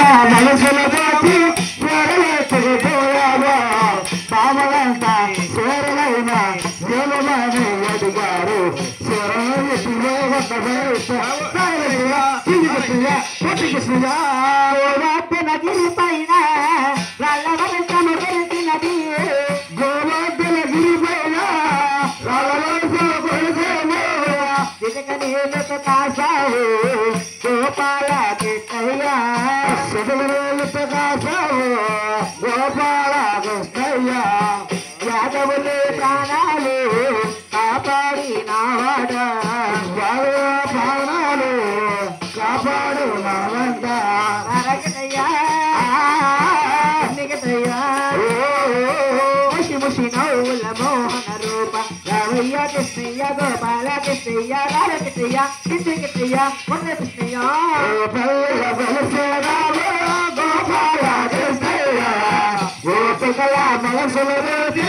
మనసుల దాచి స్వరలేకపోయావా బామలంతా స్వరలైన దేవమాని అడిగారు స్వరలయతిలో గిరి పైన రాళ్ళ తెలిసినది గోవర్ధన గిరి పైన కాసావు గోపాల కృష్ణయ్య కాసావు గోపాల కృష్ణయ్య యాదవులే ప్రాణాలు కాపాడినావాడ ప్రాణాలు కాపాడు నావంట ముషి ముషి నవ్వుల మోహన రూప రావయ్య కృష్ణయ్య గోపాల కృష్ణయ్య రాల కృష్ణయ్య కృష్ణ కృష్ణయ్య మొన్న కృష్ణయ్య గోపాల కృష్ణయ్య గోపికల మనసుల రోజు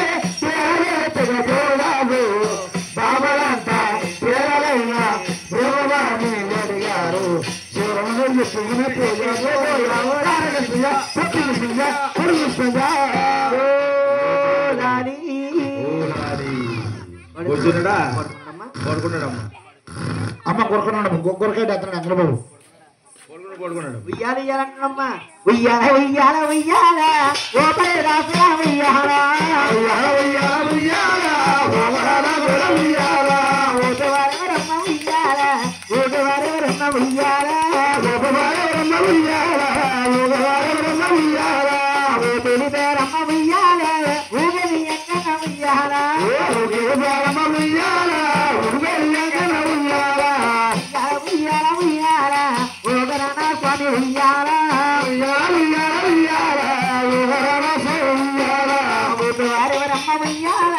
చూడాలు బాబలంతా పేరలైన దేవవాణి అడిగారు అమ్మ కొడుకున్నాడు కొరకైతే అతను అందరూ ఉయ్యాల ఇయ్యాలంటున్నమ్మా ఉయ్యాల ఉయ్యాల ఉయ్యాల ఓపరే రాసుల ఉయ్యాల ఉయ్యాల ఉయ్యాల ఉయ్యాల ఓటవారమ్మ ఉయ్యాల ఓటవారమ్మ ఉయ్యాల ఓటవారమ్మ ఉయ్యాల ఓటవారమ్మ ఉయ్యాల ఓటలి పేరమ్మ ఉయ్యాల ఊగలి ఎక్కన ఉయ్యాల ఊగలి పేరమ్మ ఉయ్యాల ఊగలి ఎక్కన ఉయ్యాల ఉయ్యాల ఉయ్యాల ఓగరణ స్వామి ఉయ్యాల ఉయ్యాల ఉయ్యాల ఉయ్యాల ఓగరణ స్వామి ఉయ్యాల ఓటవారమ్మ ఉయ్యాల